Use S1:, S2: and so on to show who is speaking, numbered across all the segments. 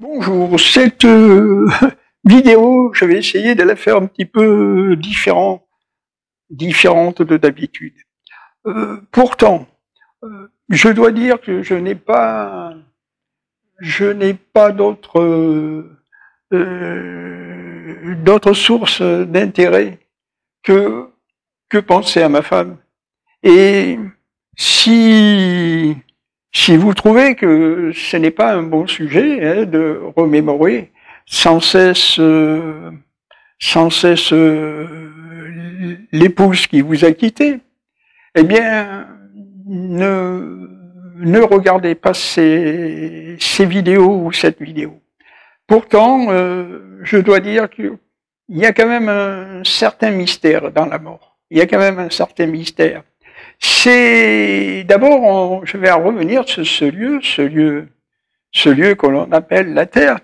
S1: Bonjour, cette vidéo, je vais essayer de la faire un petit peu différente de d'habitude. Pourtant, je dois dire que je n'ai pas d'autres sources d'intérêt que penser à ma femme. Et si vous trouvez que ce n'est pas un bon sujet de remémorer sans cesse l'épouse qui vous a quitté, eh bien, ne regardez pas ces vidéos ou cette vidéo. Pourtant, je dois dire qu'il y a quand même un certain mystère dans la mort. Il y a quand même un certain mystère. C'est d'abord, je vais en revenir sur ce lieu que l'on appelle la Terre,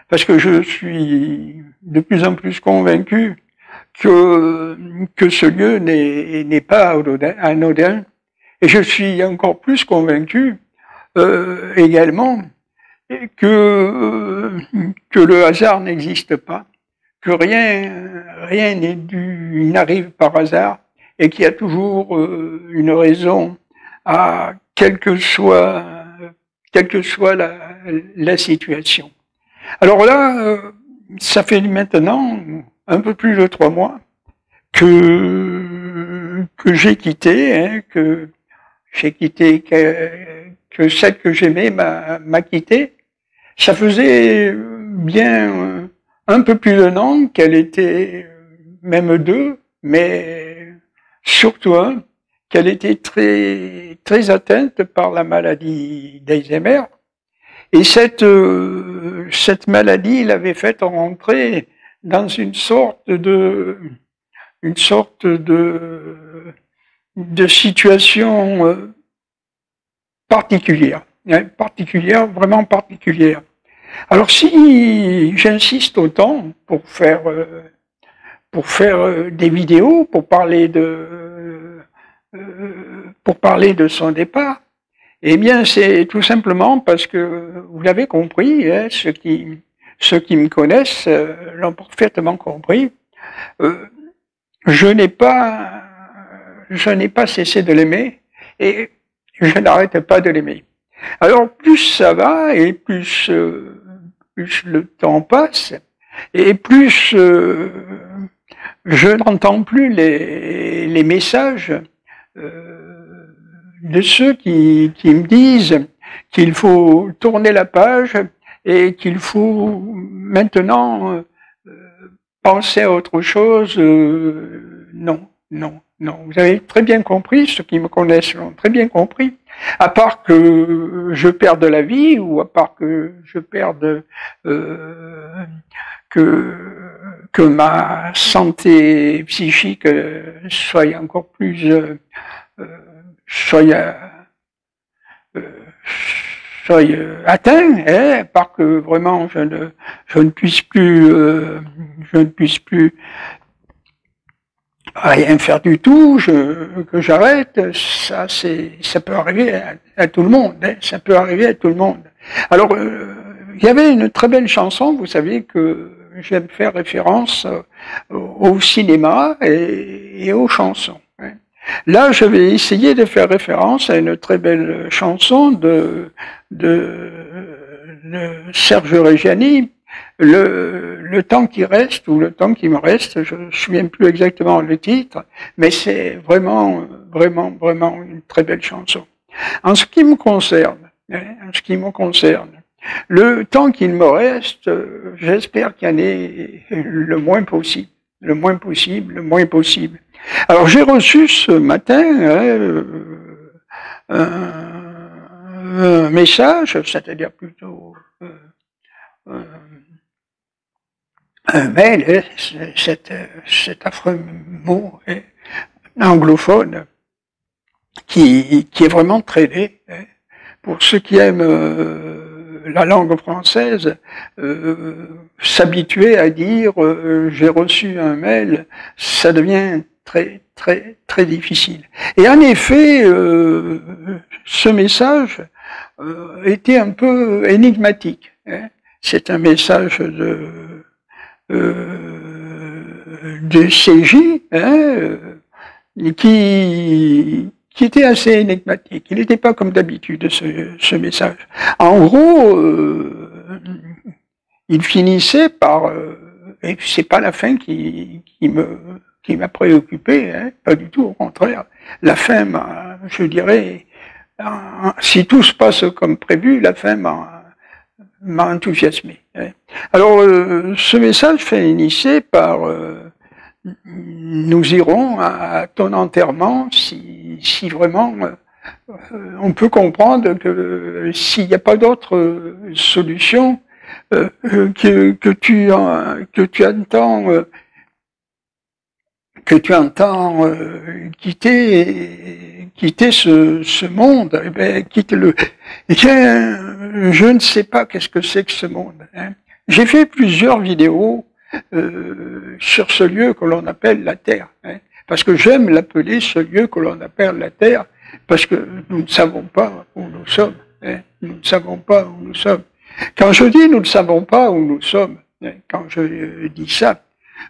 S1: parce que je suis de plus en plus convaincu que ce lieu n'est pas anodin, et je suis encore plus convaincu également que le hasard n'existe pas, que rien n'arrive par hasard, et qu'il y a toujours une raison à quelle que soit la situation. Alors là, ça fait maintenant un peu plus de 3 mois que j'ai quitté, que celle que j'aimais m'a quitté. Ça faisait bien un peu plus d'1 an qu'elle était, même 2, mais surtout qu'elle était très atteinte par la maladie d'Alzheimer. Et cette maladie l'avait fait rentrer dans une sorte de situation particulière, vraiment particulière. Alors si j'insiste autant pour faire des vidéos, pour parler de son départ, eh bien c'est tout simplement parce que vous l'avez compris, ceux qui me connaissent l'ont parfaitement compris. Je n'ai pas cessé de l'aimer et je n'arrête pas de l'aimer. Alors plus ça va et plus le temps passe et plus je n'entends plus les messages de ceux qui me disent qu'il faut tourner la page et qu'il faut maintenant penser à autre chose. Non. Vous avez très bien compris, ceux qui me connaissent l'ont très bien compris. À part que je perde la vie ou à part que je perde que ma santé psychique soit encore plus soit atteint, par que vraiment je ne puisse plus rien faire du tout, que j'arrête, ça peut arriver à tout le monde, ça peut arriver à tout le monde. Alors il y avait une très belle chanson, vous savez que j'aime faire référence au cinéma et aux chansons. Là, je vais essayer de faire référence à une très belle chanson de Serge Reggiani, le temps qui reste, ou le temps qui me reste, je ne me souviens plus exactement le titre, mais c'est vraiment une très belle chanson. En ce qui me concerne, le temps qu'il me reste, j'espère qu'il y en ait le moins possible. Alors j'ai reçu ce matin un message, c'est-à-dire plutôt un mail, cet affreux mot anglophone qui est vraiment très laid. Pour ceux qui aiment la langue française, s'habituer à dire j'ai reçu un mail, ça devient très difficile. Et en effet, ce message était un peu énigmatique. c'est un message de CJ, hein, qui était assez énigmatique. Il n'était pas comme d'habitude, ce message. En gros, il finissait par... et c'est pas la fin qui m'a préoccupé, hein, pas du tout, au contraire. La fin je dirais, si tout se passe comme prévu, la fin m'a enthousiasmé. Hein. Alors, ce message finissait par nous irons à ton enterrement si vraiment on peut comprendre que s'il n'y a pas d'autre solution, que tu entends quitter ce monde, eh ben, quitte-le. Je ne sais pas qu'est-ce que c'est que ce monde. Hein. J'ai fait plusieurs vidéos sur ce lieu que l'on appelle la Terre, hein, parce que j'aime l'appeler ce lieu que l'on appelle la Terre, parce que nous ne savons pas où nous sommes. Hein, nous ne savons pas où nous sommes. Quand je dis nous ne savons pas où nous sommes, hein, quand je dis ça,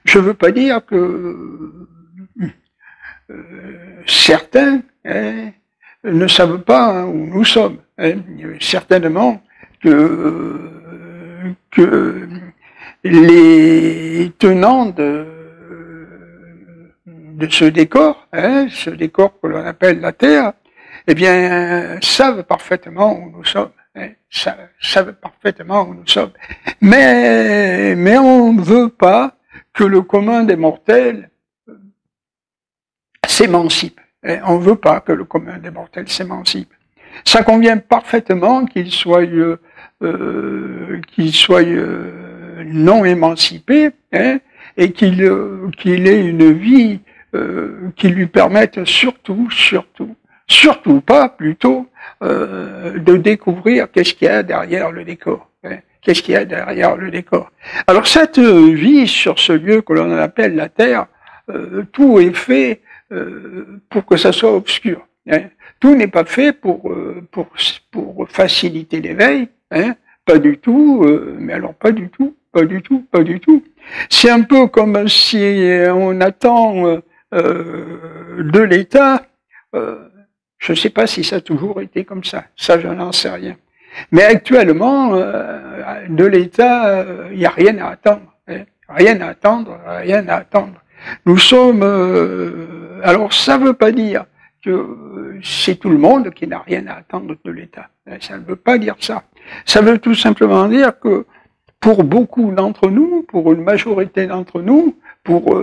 S1: je ne veux pas dire que certains hein, ne savent pas où nous sommes. Hein, certainement que les tenants de ce décor que l'on appelle la Terre, eh bien, savent parfaitement où nous sommes. Hein, savent parfaitement où nous sommes. Mais on ne veut pas que le commun des mortels s'émancipe. On ne veut pas que le commun des mortels s'émancipe. Ça convient parfaitement qu'il soit non émancipé, hein, et qu'il ait une vie qui lui permette surtout pas plutôt de découvrir qu'est-ce qu'il y a derrière le décor. Hein, qu'est-ce qu'il y a derrière le décor. Alors cette vie sur ce lieu que l'on appelle la Terre, tout est fait pour que ça soit obscur. Hein. Tout n'est pas fait pour faciliter l'éveil, hein. Pas du tout, mais alors pas du tout. C'est un peu comme si on attend de l'État, je ne sais pas si ça a toujours été comme ça je n'en sais rien. Mais actuellement, de l'État, il n'y a rien à attendre. Hein. Rien à attendre. Nous sommes... alors ça ne veut pas dire que c'est tout le monde qui n'a rien à attendre de l'État. Ça ne veut pas dire ça. Ça veut tout simplement dire que pour beaucoup d'entre nous, pour une majorité d'entre nous, pour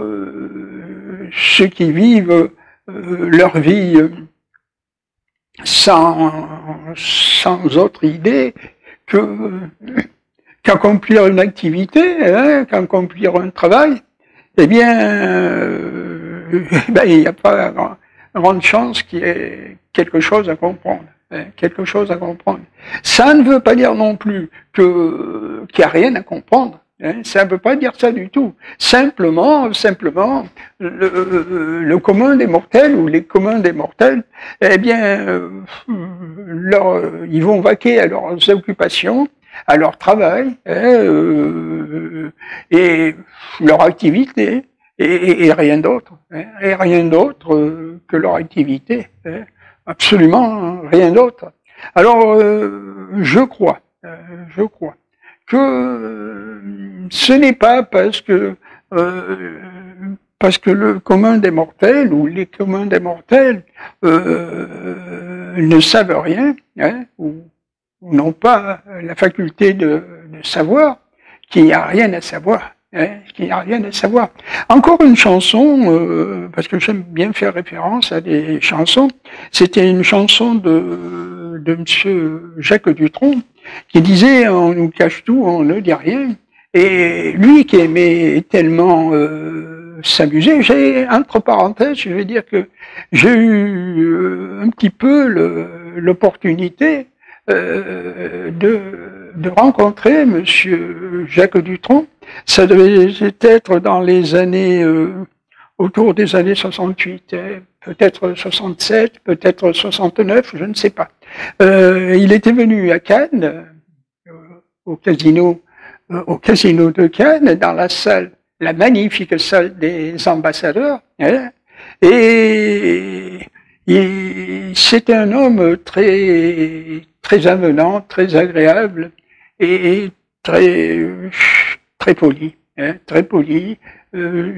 S1: ceux qui vivent leur vie sans autre idée qu'accomplir une activité, hein, qu'accomplir un travail, eh bien, il n'y a pas grande chance qu'il y ait quelque chose à comprendre. Hein, quelque chose à comprendre. Ça ne veut pas dire non plus qu'il n'y a rien à comprendre. Hein, ça ne veut pas dire ça du tout. Simplement, le commun des mortels ou les communs des mortels, eh bien, ils vont vaquer à leurs occupations, à leur travail, hein, et leur activité, et rien d'autre. Hein, et rien d'autre que leur activité. Hein, absolument rien d'autre. Alors, je crois que ce n'est pas parce que le commun des mortels ou les communs des mortels ne savent rien, hein, ou n'ont pas la faculté de savoir qu'il n'y a rien à savoir. Hein, qu'il n'y a rien à savoir. Encore une chanson, parce que j'aime bien faire référence à des chansons, c'était une chanson de monsieur Jacques Dutronc, qui disait « on nous cache tout, on ne dit rien ». Et lui qui aimait tellement s'amuser, entre parenthèses, je vais dire que j'ai eu un petit peu l'opportunité de rencontrer monsieur Jacques Dutronc. Ça devait être dans les années, autour des années 68, peut-être 67, peut-être 69, je ne sais pas. Il était venu à Cannes, au casino au casino de Cannes, dans la salle, la magnifique salle des ambassadeurs, hein, et c'était un homme très avenant, très agréable et très poli, hein, très poli.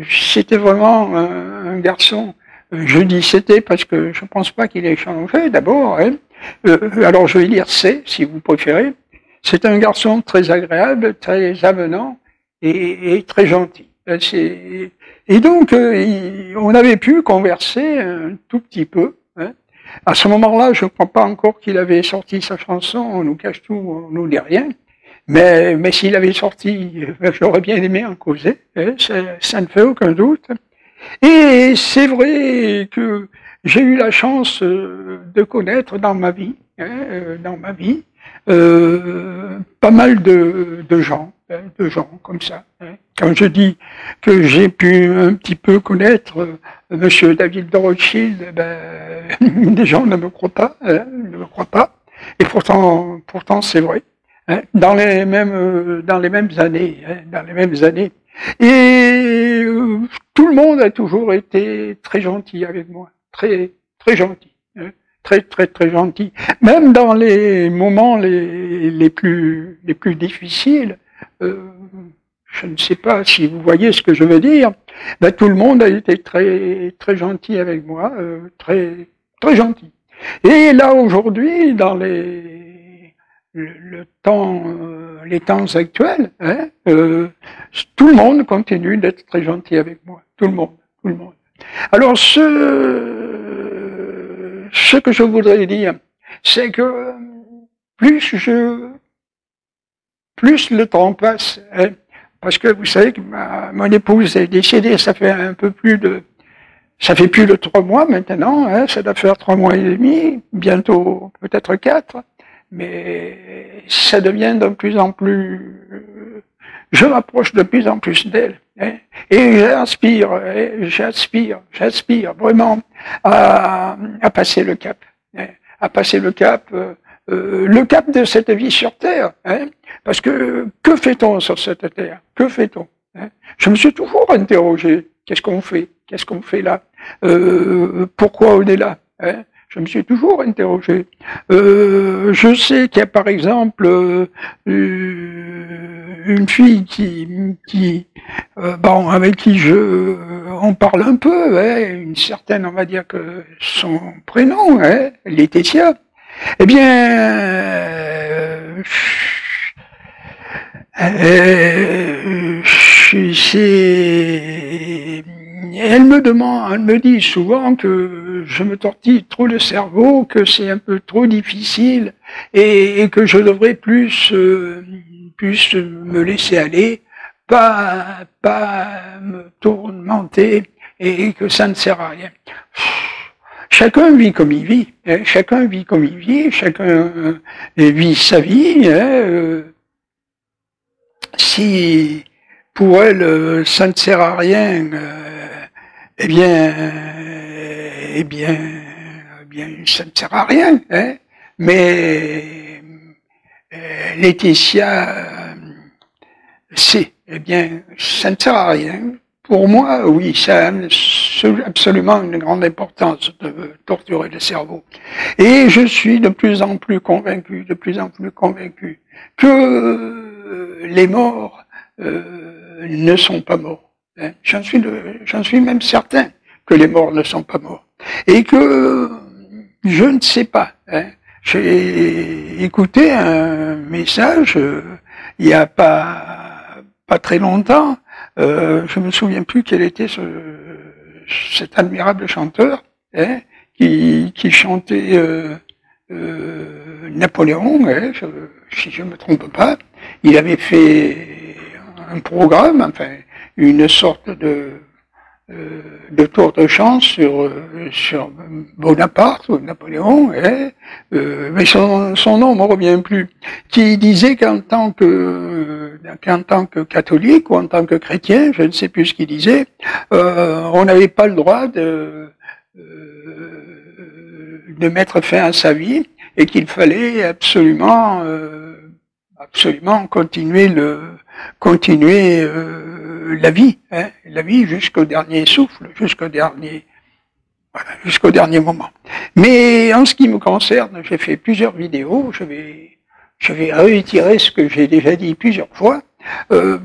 S1: C'était vraiment un garçon. Je dis c'était parce que je pense pas qu'il ait changé d'abord. Hein. Alors je vais dire c'est, si vous préférez. C'est un garçon très agréable, très avenant et très gentil. Et donc, on avait pu converser un tout petit peu. Hein. À ce moment-là, je ne crois pas encore qu'il avait sorti sa chanson, on nous cache tout, on nous dit rien. Mais s'il avait sorti, j'aurais bien aimé en causer, hein, ça ne fait aucun doute. Et c'est vrai que j'ai eu la chance de connaître dans ma vie, pas mal de gens comme ça. Hein. Quand je dis que j'ai pu un petit peu connaître Monsieur David de Rothschild, des gens ne me croient pas, hein, ne me croient pas. Et pourtant c'est vrai. Hein, dans les mêmes années, hein, dans les mêmes années. Et tout le monde a toujours été très gentil avec moi, très gentil, hein, très gentil. Même dans les moments les plus difficiles, je ne sais pas si vous voyez ce que je veux dire. Tout le monde a été très gentil avec moi, très gentil. Et là aujourd'hui, dans les temps actuels, hein, tout le monde continue d'être très gentil avec moi. Tout le monde. Alors, ce que je voudrais dire, c'est que plus le temps passe, hein, parce que vous savez que mon épouse est décédée, ça fait plus de 3 mois maintenant, hein, ça doit faire 3 mois et demi, bientôt peut-être 4. Mais ça devient de plus en plus... Je m'approche de plus en plus d'elle. Hein, et j'aspire vraiment à passer le cap. Hein, à passer le cap de cette vie sur Terre. Hein, parce que fait-on sur cette Terre? Que fait-on? Hein, je me suis toujours interrogé. Qu'est-ce qu'on fait? Qu'est-ce qu'on fait là? Pourquoi on est là? Hein, je me suis toujours interrogé. Je sais qu'il y a par exemple une fille avec qui on parle un peu, hein, une certaine, on va dire que son prénom, hein, Laetitia. Eh bien, elle me dit souvent que je me tortille trop le cerveau, que c'est un peu trop difficile et que je devrais plus me laisser aller, pas me tourmenter et que ça ne sert à rien. Chacun vit comme il vit, hein, chacun vit sa vie. Hein, si pour elle ça ne sert à rien, eh bien, ça ne sert à rien. Hein, mais Laetitia, eh bien, ça ne sert à rien. Pour moi, oui, ça a absolument une grande importance de torturer le cerveau. Et je suis de plus en plus convaincu que les morts ne sont pas morts. Hein. J'en suis même certain que les morts ne sont pas morts. Et que je ne sais pas. Hein. J'ai écouté un message il n'y a pas très longtemps. Je me souviens plus quel était cet admirable chanteur, hein, qui chantait Napoléon, hein, si je me trompe pas. Il avait fait un programme, enfin une sorte de tour de chant sur Bonaparte ou Napoléon, hein, mais son nom ne me revient plus, qui disait qu'en tant que catholique ou en tant que chrétien, je ne sais plus ce qu'il disait, on n'avait pas le droit de mettre fin à sa vie et qu'il fallait absolument continuer continuer la vie jusqu'au dernier souffle, jusqu'au dernier moment. Mais en ce qui me concerne, j'ai fait plusieurs vidéos, je vais réitérer ce que j'ai déjà dit plusieurs fois. Je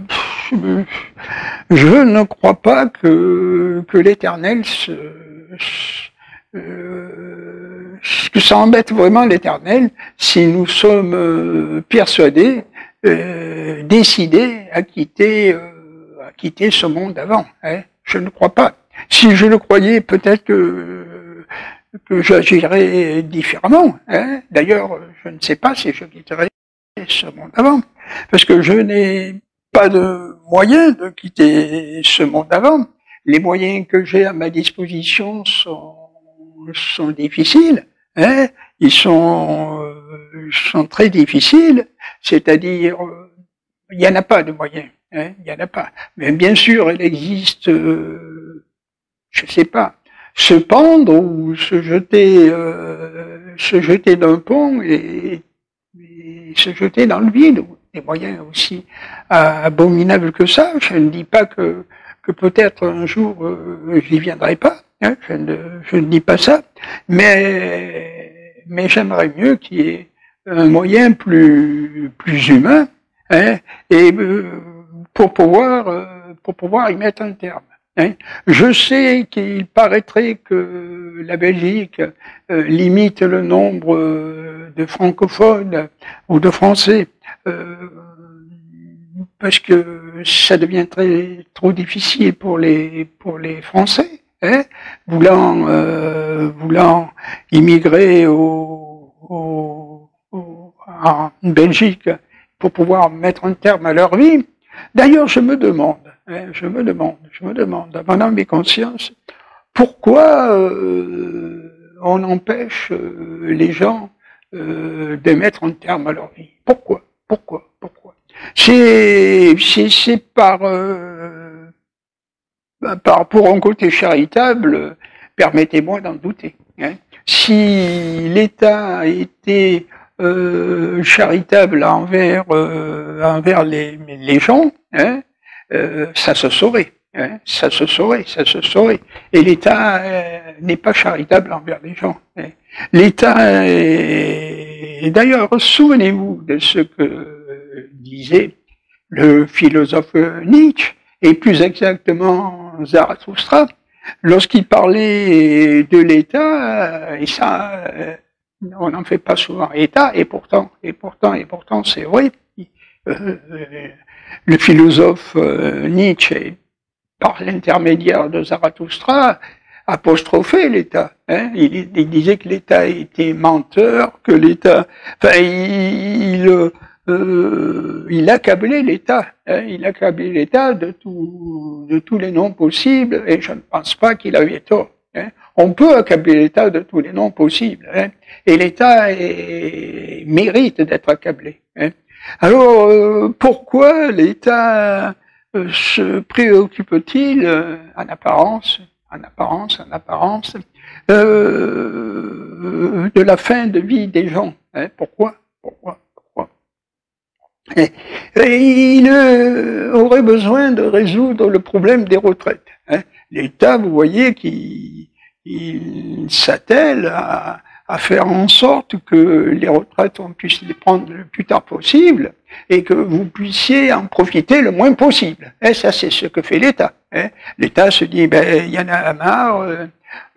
S1: ne crois pas que l'Éternel que ça embête vraiment l'Éternel si nous sommes persuadés, décidés à quitter ce monde d'avant. Hein. Je ne crois pas. Si je le croyais, peut-être que j'agirais différemment. Hein. D'ailleurs, je ne sais pas si je quitterai ce monde avant, parce que je n'ai pas de moyens de quitter ce monde avant. Les moyens que j'ai à ma disposition sont difficiles. Hein. Ils sont très difficiles, c'est-à-dire il n'y en a pas de moyens. Hein, il n'y en a pas. Mais bien sûr, il existe, je sais pas, se pendre ou se jeter d'un pont et se jeter dans le vide. Des moyens aussi abominables que ça. Je ne dis pas que peut-être un jour j'y viendrai pas. Hein, je ne dis pas ça. Mais j'aimerais mieux qu'il y ait un moyen plus humain. Hein, et pour pouvoir y mettre un terme. Hein. Je sais qu'il paraîtrait que la Belgique limite le nombre de francophones ou de Français parce que ça devient trop difficile pour les Français, hein, voulant immigrer en Belgique pour pouvoir mettre un terme à leur vie. D'ailleurs, je me demande, à mon âme et conscience, pourquoi on empêche les gens de mettre un terme à leur vie. Pourquoi? C'est pour un côté charitable, permettez-moi d'en douter. Hein. Si l'État était charitable envers les gens, hein, ça se saurait. Hein, ça se saurait. Et l'État n'est pas charitable envers les gens. Hein. L'État est... D'ailleurs, souvenez-vous de ce que disait le philosophe Nietzsche, et plus exactement Zarathustra, lorsqu'il parlait de l'État, et ça, on n'en fait pas souvent état, et pourtant, c'est vrai. Le philosophe Nietzsche, par l'intermédiaire de Zarathustra, apostrophait l'État. Hein. Il disait que l'État était menteur, que l'État... Enfin, il accablait l'État. Hein. Il accablait l'État de tous les noms possibles, et je ne pense pas qu'il avait tort. Hein. On peut accabler l'État de tous les noms possibles. Hein. Et l'État mérite d'être accablé. Hein. Alors, pourquoi l'État se préoccupe-t-il, en apparence, de la fin de vie des gens? Hein. Pourquoi? Et il aurait besoin de résoudre le problème des retraites. Hein. L'État, vous voyez, qu'il s'attelle à faire en sorte que les retraites, on puisse les prendre le plus tard possible et que vous puissiez en profiter le moins possible. Et ça, c'est ce que fait l'État. Hein. L'État se dit, ben, il y en a marre,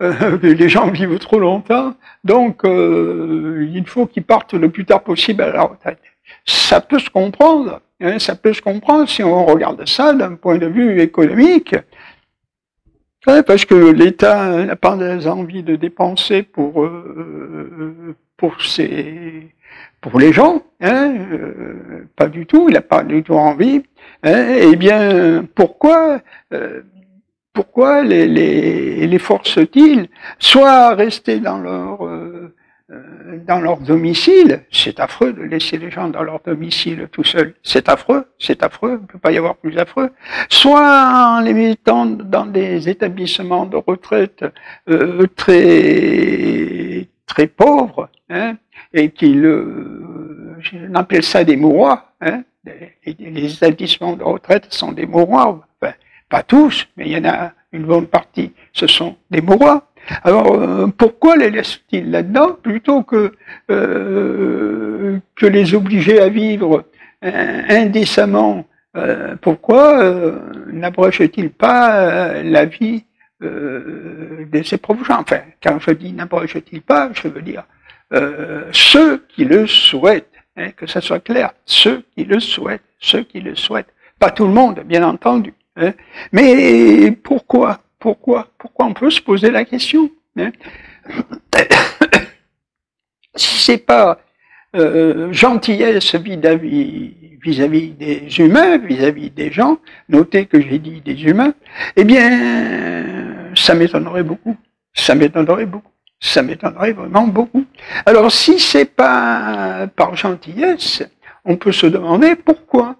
S1: les gens vivent trop longtemps, donc il faut qu'ils partent le plus tard possible à la retraite. Ça peut se comprendre, hein, si on regarde ça d'un point de vue économique. Ouais, parce que l'État n'a pas envie de dépenser pour les gens, hein, pas du tout, il n'a pas du tout envie. Hein, eh bien, pourquoi les force-t-il soit rester dans leur domicile? C'est affreux de laisser les gens dans leur domicile tout seuls. C'est affreux, il ne peut pas y avoir plus affreux. Soit en les mettant dans des établissements de retraite très pauvres, hein, et on appelle ça des mouroirs, hein, Les établissements de retraite sont des mouroirs. Enfin, pas tous, mais il y en a une bonne partie. Ce sont des mouroirs. Alors, pourquoi les laissent-ils là-dedans plutôt que les obliger à vivre indécemment? Pourquoi n'abrogent-ils pas la vie de ces pauvres gens? Enfin, quand je dis n'abrogent-ils pas, je veux dire ceux qui le souhaitent, hein, que ça soit clair, ceux qui le souhaitent, pas tout le monde, bien entendu. Hein. Mais pourquoi on peut se poser la question, hein. Si c'est pas gentillesse vis-à-vis des humains, vis-à-vis des gens, notez que j'ai dit des humains, eh bien, ça m'étonnerait beaucoup. Ça m'étonnerait vraiment beaucoup. Alors, si c'est pas par gentillesse, on peut se demander pourquoi.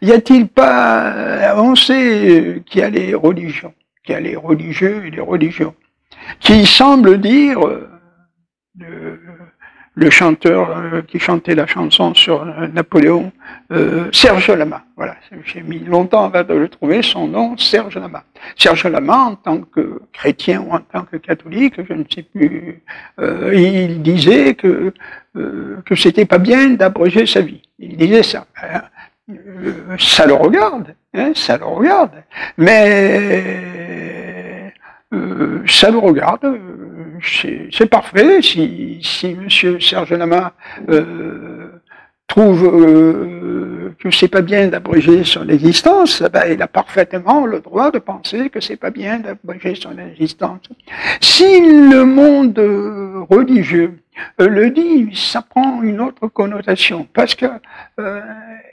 S1: Y a-t-il pas, on sait qu'il y a les religions, qu'il y a les religieux et les religions, qui semblent dire, le chanteur qui chantait la chanson sur Napoléon, Serge Lama. Voilà, j'ai mis longtemps avant de le trouver, son nom, Serge Lama. Serge Lama, en tant que chrétien ou en tant que catholique, je ne sais plus, il disait que c'était pas bien d'abréger sa vie. Il disait ça. Ça le regarde, hein, ça le regarde. Mais ça le regarde. C'est parfait. Si Monsieur Serge Lama trouve que c'est pas bien d'abréger son existence, ben, il a parfaitement le droit de penser que c'est pas bien d'abréger son existence. Si le monde religieux le dit, ça prend une autre connotation, parce que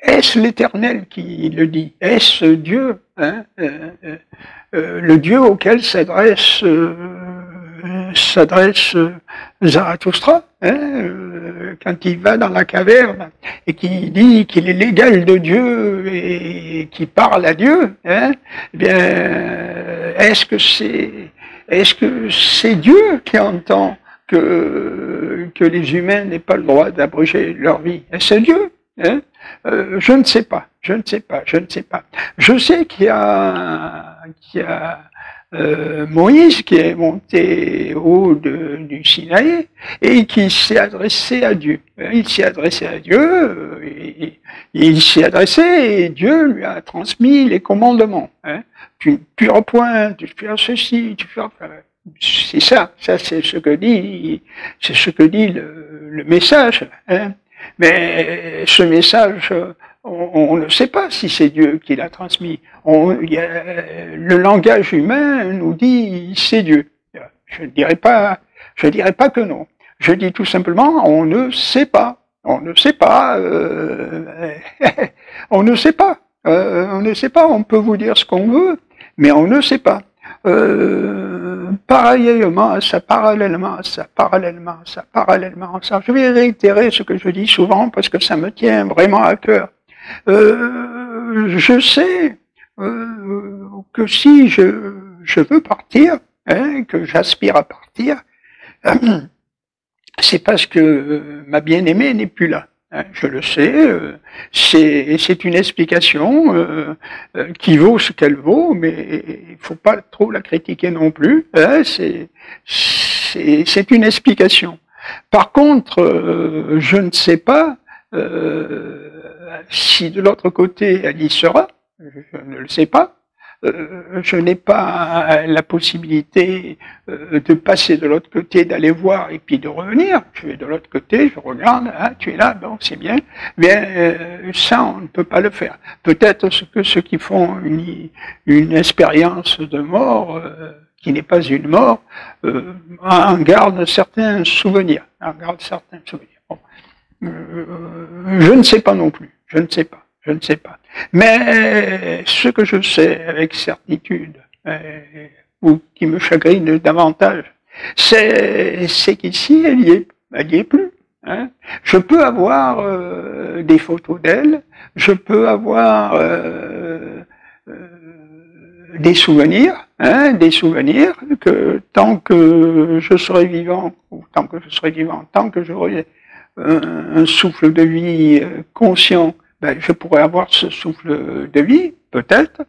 S1: est-ce l'Éternel qui le dit? Est-ce Dieu, hein, le Dieu auquel s'adresse Zarathustra, hein, quand il va dans la caverne et qu'il dit qu'il est l'égal de Dieu et qu'il parle à Dieu, hein, eh bien, est-ce que c'est Dieu qui entend que les humains n'aient pas le droit d'abréger leur vie? Est-ce Dieu? Hein? Je ne sais pas. Je sais qu'il y a Moïse qui est monté au haut du Sinaï et qui s'est adressé à Dieu. Il s'est adressé à Dieu, et Dieu lui a transmis les commandements. Hein. Tu ne tueras point, tu feras ceci, tu feras... C'est ça c'est ce que dit le message. Hein. Mais ce message, on ne sait pas si c'est Dieu qui l'a transmis. Le langage humain nous dit c'est Dieu. Je ne dirais pas que non. Je dis tout simplement on ne sait pas. On ne sait pas. On ne sait pas. On peut vous dire ce qu'on veut, mais on ne sait pas. Parallèlement à ça, je vais réitérer ce que je dis souvent parce que ça me tient vraiment à cœur. Je sais que si je veux partir, hein, que j'aspire à partir, c'est parce que ma bien-aimée n'est plus là. Hein, je le sais, c'est une explication qui vaut ce qu'elle vaut, mais il faut pas trop la critiquer non plus. Hein, c'est une explication. Par contre, je ne sais pas si de l'autre côté elle y sera. Je ne le sais pas. Je n'ai pas la possibilité de passer de l'autre côté, d'aller voir et puis de revenir. Je vais de l'autre côté, je regarde, ah, tu es là, bon, c'est bien. Mais ça, on ne peut pas le faire. Peut-être que ceux qui font une expérience de mort, qui n'est pas une mort, en gardent certains souvenirs. Bon. Je ne sais pas non plus. Je ne sais pas. Mais ce que je sais avec certitude, ou qui me chagrine davantage, c'est qu'ici, elle y est plus. Hein. Je peux avoir des photos d'elle, je peux avoir des souvenirs que tant que je serai vivant, tant que j'aurai un souffle de vie conscient, ben, je pourrais avoir ce souffle de vie, peut-être,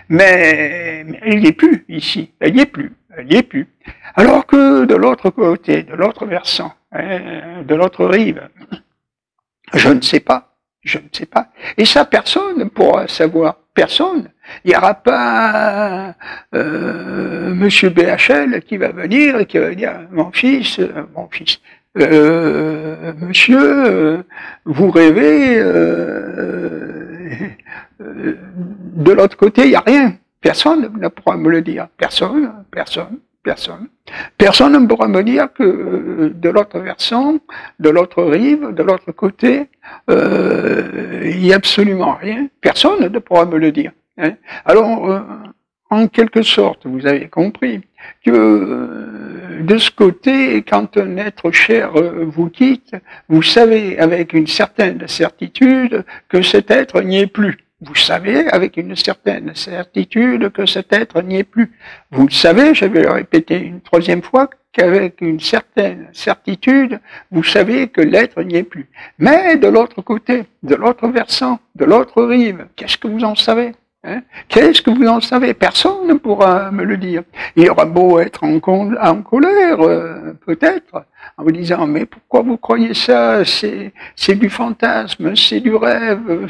S1: mais elle n'y est plus ici, elle n'y est plus, elle n'y est plus. Alors que de l'autre côté, de l'autre versant, de l'autre rive, je ne sais pas, je ne sais pas. Et ça, personne ne pourra savoir, personne. Il n'y aura pas Monsieur BHL qui va venir et qui va dire mon fils, monsieur, vous rêvez, de l'autre côté, il n'y a rien. Personne ne pourra me le dire. Personne. Personne ne pourra me dire que de l'autre versant, de l'autre rive, de l'autre côté, il n'y a absolument rien. Personne ne pourra me le dire. Hein. Alors, en quelque sorte, vous avez compris que de ce côté, quand un être cher vous quitte, vous savez avec une certaine certitude que cet être n'y est plus. Vous savez avec une certaine certitude que cet être n'y est plus. Vous le savez, je vais le répéter une troisième fois, qu'avec une certaine certitude, vous savez que l'être n'y est plus. Mais de l'autre côté, de l'autre versant, de l'autre rive, qu'est-ce que vous en savez ? Hein? Qu'est-ce que vous en savez? Personne ne pourra me le dire. Il aura beau être en colère, peut-être, en vous disant, mais pourquoi vous croyez ça? C'est du fantasme, c'est du rêve,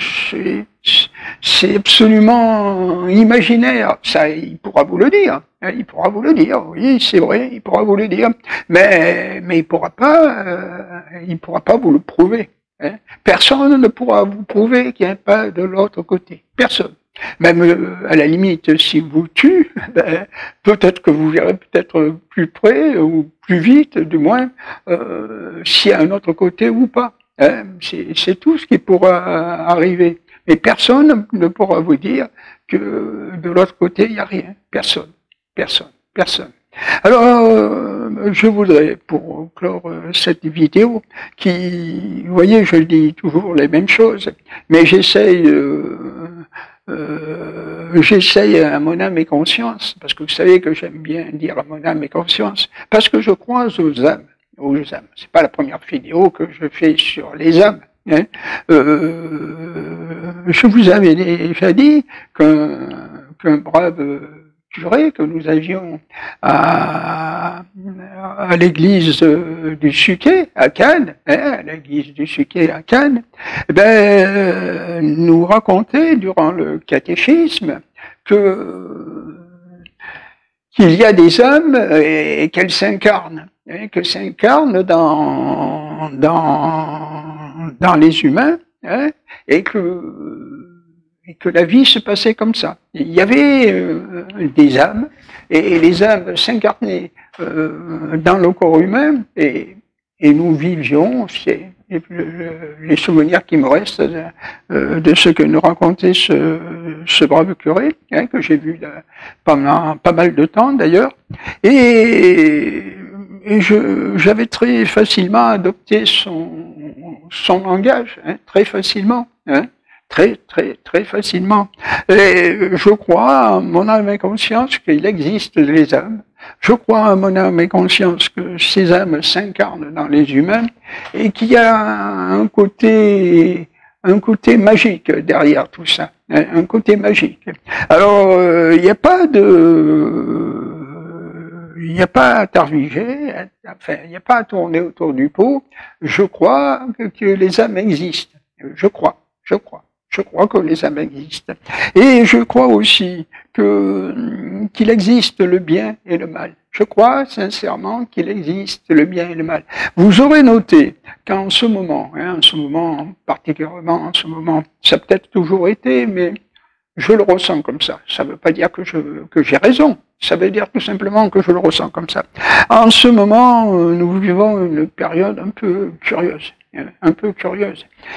S1: c'est absolument imaginaire. Ça, il pourra vous le dire. Il pourra vous le dire, oui, c'est vrai, il pourra vous le dire. Mais il pourra pas vous le prouver. Hein? Personne ne pourra vous prouver qu'il n'y a pas de l'autre côté. Personne. Même à la limite, s'il vous tue, ben, peut-être que vous verrez peut-être plus près ou plus vite, du moins, s'il y a un autre côté ou pas. Hein, c'est tout ce qui pourra arriver. Mais personne ne pourra vous dire que de l'autre côté, il n'y a rien. Personne. Alors, je voudrais, pour clore cette vidéo, qui, vous voyez, je dis toujours les mêmes choses, mais j'essaye à mon âme et conscience, parce que vous savez que j'aime bien dire à mon âme et conscience, parce que je crois aux âmes. C'est pas la première vidéo que je fais sur les âmes. Hein. Je vous avais déjà dit qu'un brave curé que nous avions à l'église du Suquet, à Cannes, à l'église du Suquet à Cannes, nous racontait durant le catéchisme qu'il y a des âmes et qu'elles s'incarnent, qu'elles s'incarnent dans les humains, hein, et que la vie se passait comme ça. Il y avait des âmes, et les âmes s'incarnaient dans le corps humain, et nous vivions, c'est les souvenirs qui me restent de ce que nous racontait ce brave curé, hein, que j'ai vu pendant pas mal de temps d'ailleurs, et j'avais très facilement adopté son langage, hein, très facilement, hein. Très facilement. Et je crois, en mon âme et conscience, qu'il existe des âmes. Je crois, en mon âme et conscience, que ces âmes s'incarnent dans les humains et qu'il y a un côté magique derrière tout ça. Un côté magique. Alors, il n'y a pas à tarviger, enfin, il n'y a pas à tourner autour du pot. Je crois que les âmes existent. Je crois que les âmes existent. Et je crois aussi qu'il existe le bien et le mal. Je crois sincèrement qu'il existe le bien et le mal. Vous aurez noté qu'en ce moment, particulièrement en ce moment, ça a peut-être toujours été, mais je le ressens comme ça. Ça ne veut pas dire que j'ai raison. Ça veut dire tout simplement que je le ressens comme ça. En ce moment, nous vivons une période un peu curieuse.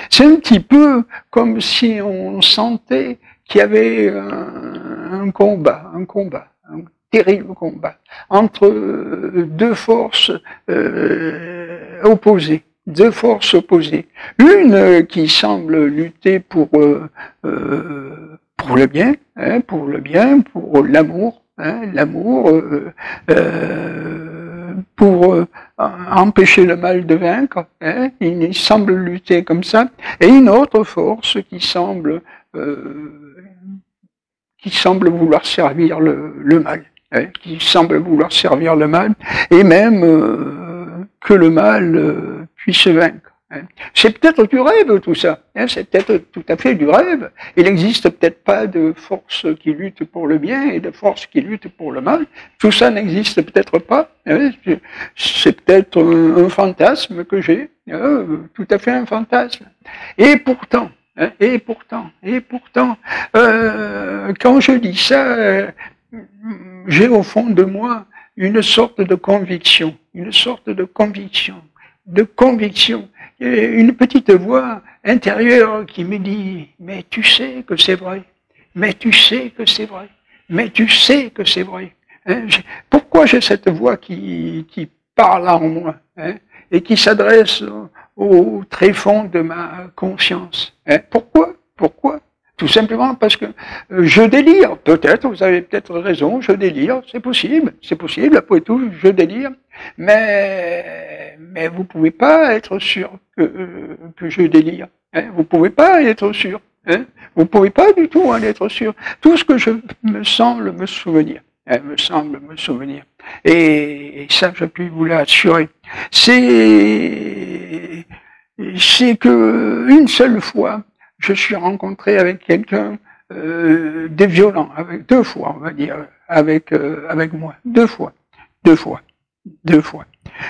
S1: C'est un petit peu comme si on sentait qu'il y avait un terrible combat, entre deux forces opposées. Une qui semble lutter pour le bien, pour l'amour, pour empêcher le mal de vaincre, hein, il semble lutter comme ça, et une autre force qui semble vouloir servir le mal, hein, qui semble vouloir servir le mal, et même que le mal puisse vaincre. Hein. C'est peut-être du rêve tout ça, hein, c'est peut-être tout à fait du rêve. Il n'existe peut-être pas de force qui lutte pour le bien et de force qui lutte pour le mal. Tout ça n'existe peut-être pas. Hein. C'est peut-être un fantasme que j'ai, tout à fait un fantasme. Et pourtant, quand je dis ça, j'ai au fond de moi une sorte de conviction, une petite voix intérieure qui me dit « mais tu sais que c'est vrai, mais tu sais que c'est vrai, mais tu sais que c'est vrai hein ». Pourquoi j'ai cette voix qui parle en moi, hein, et qui s'adresse au tréfonds de ma conscience, hein. Pourquoi? Tout simplement parce que je délire, peut-être, vous avez peut-être raison, je délire, c'est possible, après tout, je délire, mais vous pouvez pas être sûr que je délire, hein, vous pouvez pas être sûr, hein, vous pouvez pas du tout en être sûr. Tout ce que je me semble me souvenir, hein, et ça je puis vous l'assurer, c'est que une seule fois, je suis rencontré avec quelqu'un de violent, avec 2 fois, on va dire, avec moi, 2 fois.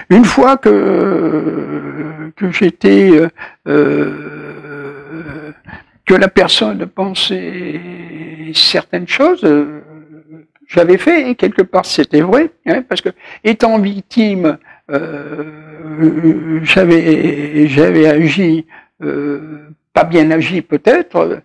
S1: Une fois que j'étais, que la personne pensait certaines choses, j'avais fait, hein, quelque part c'était vrai, hein, parce que étant victime, j'avais agi, pas bien agi peut-être,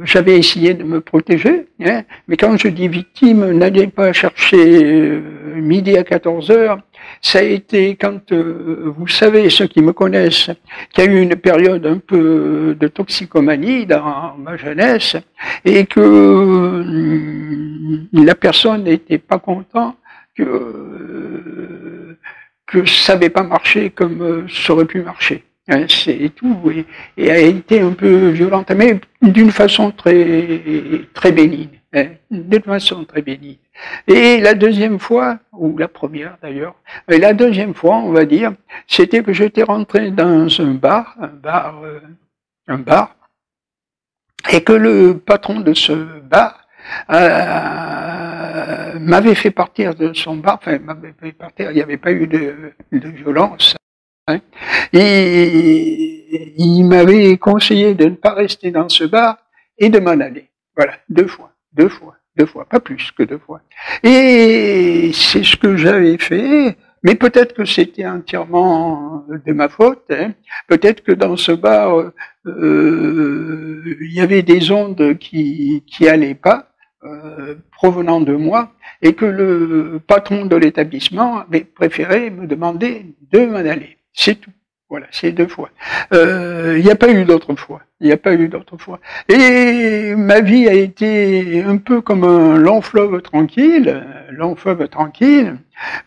S1: j'avais essayé de me protéger, hein, mais quand je dis victime, n'allez pas chercher midi à 14h, ça a été quand, vous savez, ceux qui me connaissent, qu'il y a eu une période un peu de toxicomanie dans ma jeunesse, et que la personne n'était pas contente que ça n'avait pas marché comme ça aurait pu marcher. Hein, c'est tout, et a été un peu violente, mais d'une façon très bénigne. Hein, d'une façon très bénigne. Et la deuxième fois, ou la première d'ailleurs, mais la deuxième fois, on va dire, c'était que j'étais rentré dans un bar, et que le patron de ce bar m'avait fait partir de son bar, enfin, m'avait fait partir, il n'y avait pas eu de violence, hein, et il m'avait conseillé de ne pas rester dans ce bar et de m'en aller. Voilà, 2 fois, pas plus que 2 fois. Et c'est ce que j'avais fait, mais peut-être que c'était entièrement de ma faute, hein. Peut-être que dans ce bar, il y avait des ondes qui allaient pas, provenant de moi, et que le patron de l'établissement avait préféré me demander de m'en aller. C'est tout. Voilà, c'est 2 fois. Il n'y a pas eu d'autre fois. Et ma vie a été un peu comme un long fleuve tranquille,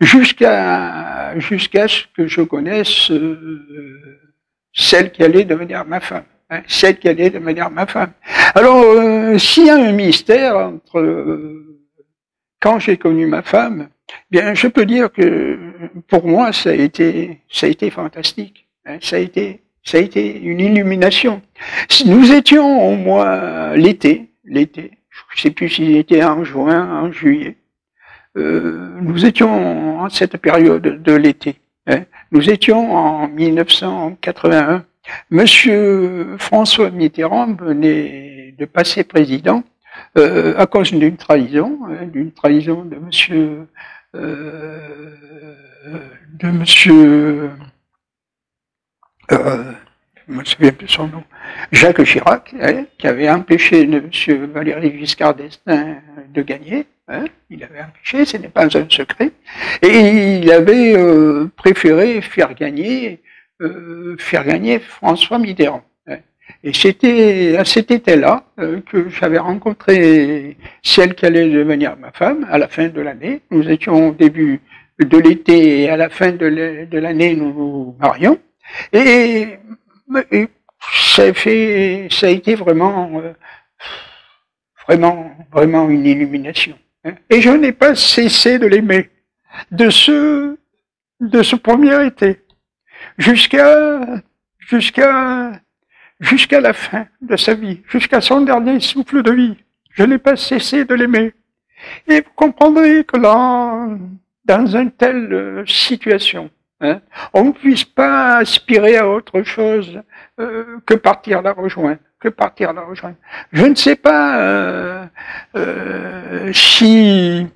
S1: jusqu'à ce que je connaisse celle qui allait devenir ma femme. Hein, Alors, s'il y a un mystère entre quand j'ai connu ma femme, bien, je peux dire que pour moi, ça a été fantastique. Hein, ça a été une illumination. Nous étions au mois l'été, je sais plus s'il était en juin, en juillet. Nous étions en cette période de l'été. Hein. Nous étions en 1981. Monsieur François Mitterrand venait de passer président à cause d'une trahison, de monsieur je me souviens plus son nom, Jacques Chirac, hein, qui avait empêché M. Valéry Giscard d'Estaing de gagner. Hein, il avait empêché, ce n'est pas un secret. Et il avait préféré faire gagner François Mitterrand. Hein. Et c'était à cet été-là que j'avais rencontré celle qui allait devenir ma femme à la fin de l'année. Nous étions au début de l'été et à la fin de l'année, nous nous marions. Et ça a été vraiment, vraiment une illumination. Et je n'ai pas cessé de l'aimer de ce premier été jusqu'à la fin de sa vie, jusqu'à son dernier souffle de vie. Je n'ai pas cessé de l'aimer. Et vous comprendrez que là, dans une telle situation, on ne puisse pas aspirer à autre chose que partir la rejoindre. Je ne sais pas si,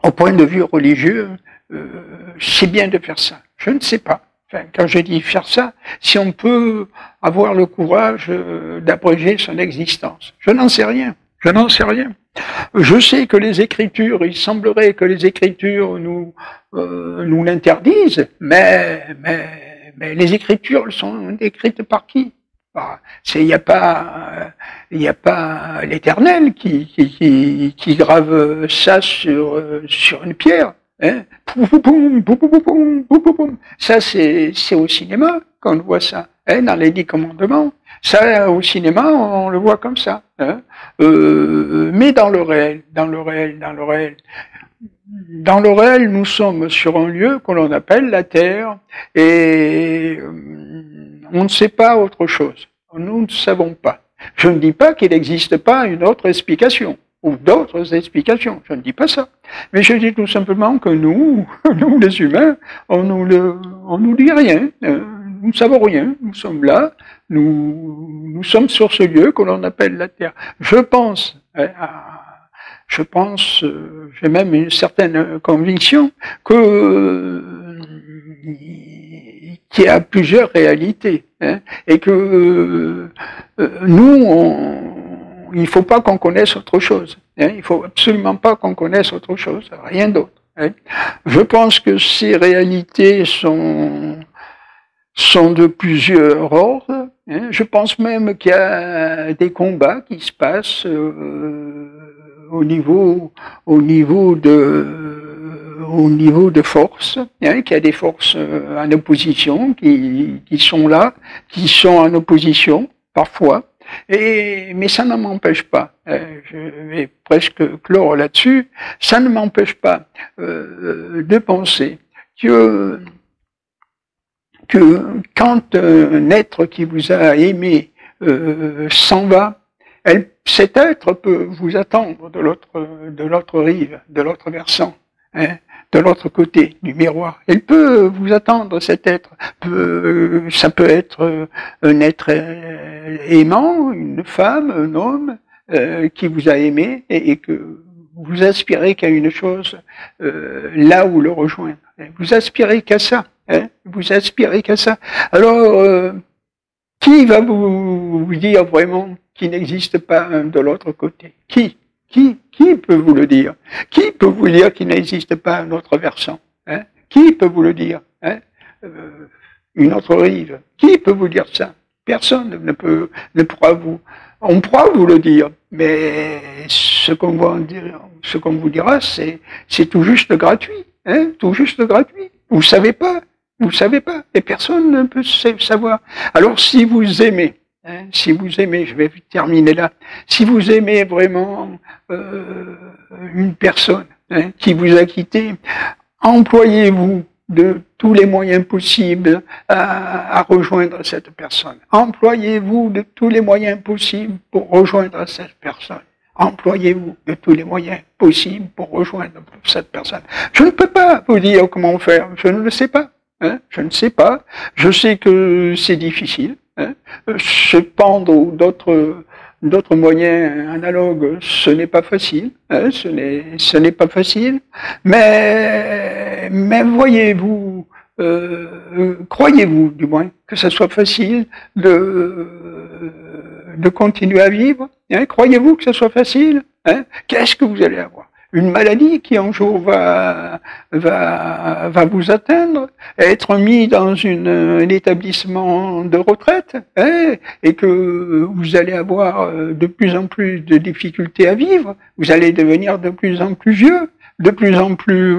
S1: au point de vue religieux, c'est bien de faire ça. Je ne sais pas. Enfin, quand je dis faire ça, si on peut avoir le courage d'abréger son existence. Je n'en sais rien. Je sais que les Écritures, il semblerait que les Écritures nous l'interdisent, mais les Écritures sont écrites par qui? Il n'y a pas l'Éternel qui grave ça sur une pierre. Ça, c'est au cinéma qu'on voit ça, dans les 10 commandements. Ça, au cinéma, on le voit comme ça. Mais dans le réel, nous sommes sur un lieu que l'on appelle la Terre, et on ne sait pas autre chose. Nous ne savons pas. Je ne dis pas qu'il n'existe pas une autre explication, ou d'autres explications. Je ne dis pas ça. Mais je dis tout simplement que nous les humains, on nous dit rien. Nous ne savons rien. Nous sommes là. Nous sommes sur ce lieu que l'on appelle la Terre. Je pense, j'ai même une certaine conviction qu'il y a plusieurs réalités, et que il ne faut pas qu'on connaisse autre chose. Il ne faut absolument pas qu'on connaisse autre chose, rien d'autre. Je pense que ces réalités sont de plusieurs ordres. Je pense même qu'il y a des combats qui se passent au niveau de forces, qu'il y a des forces en opposition qui sont là, qui sont en opposition parfois. Mais ça ne m'empêche pas, je vais presque clore là-dessus, ça ne m'empêche pas de penser que quand un être qui vous a aimé s'en va, cet être peut vous attendre de l'autre rive, de l'autre versant, de l'autre côté du miroir. Il peut vous attendre, cet être. Ça peut être un être aimant, une femme, un homme qui vous a aimé et que vous aspirez qu'à une chose, là où le rejoindre. Vous aspirez qu'à ça. Vous aspirez qu'à ça. Alors, qui va vous dire vraiment qu'il n'existe pas un de l'autre côté? Qui peut vous le dire? Qui peut vous dire qu'il n'existe pas un autre versant? Qui peut vous le dire? Une autre rive? Qui peut vous dire ça? Personne ne pourra vous. On pourra vous le dire, mais ce qu'on vous dira, c'est tout juste gratuit, tout juste gratuit. Vous savez pas, et personne ne peut savoir. Alors si vous aimez, je vais terminer là, si vous aimez vraiment une personne qui vous a quitté, employez-vous de tous les moyens possibles à rejoindre cette personne. Employez-vous de tous les moyens possibles pour rejoindre cette personne. Employez-vous de tous les moyens possibles pour rejoindre cette personne. Je ne peux pas vous dire comment faire, je ne le sais pas. Je ne sais pas. Je sais que c'est difficile. Se pendre d'autres moyens analogues, ce n'est pas facile. Ce n'est pas facile. Mais voyez-vous, croyez-vous du moins que ce soit facile de continuer à vivre? Croyez-vous que ce soit facile? Qu'est-ce que vous allez avoir? une maladie qui un jour va vous atteindre, être mis dans un établissement de retraite, hein, et que vous allez avoir de plus en plus de difficultés à vivre, vous allez devenir de plus en plus vieux, de plus en plus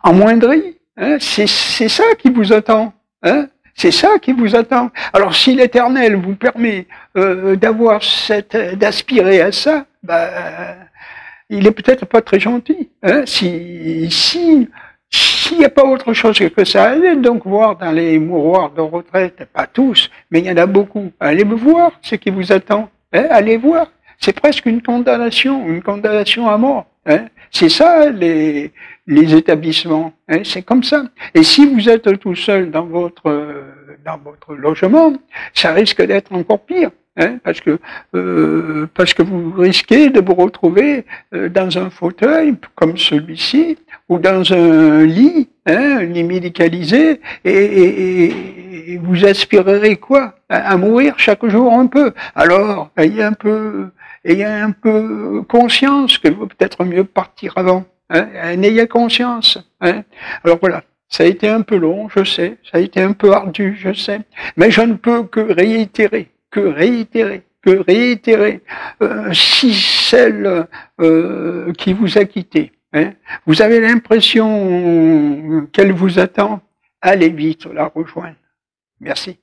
S1: amoindri. Hein, c'est ça qui vous attend. Hein. C'est ça qui vous attend. Alors si l'Éternel vous permet d'aspirer à ça, il est peut-être pas très gentil. Hein. S'il n'y a pas autre chose que ça, allez donc voir dans les mouroirs de retraite, pas tous, mais il y en a beaucoup. Allez voir ce qui vous attend. Hein. Allez voir. C'est presque une condamnation à mort. Hein. C'est ça les établissements. Hein. C'est comme ça. Et si vous êtes tout seul dans votre logement, ça risque d'être encore pire. Hein, parce que vous risquez de vous retrouver dans un fauteuil comme celui-ci ou dans un lit médicalisé et vous aspirerez quoi? À mourir chaque jour un peu. Alors ayez un peu conscience que peut-être mieux partir avant. Hein, n'ayez conscience. Hein. Alors voilà. Ça a été un peu long, je sais. Ça a été un peu ardu, je sais. Mais je ne peux que réitérer. Si celle qui vous a quitté, hein, vous avez l'impression qu'elle vous attend, allez vite la rejoindre. Merci.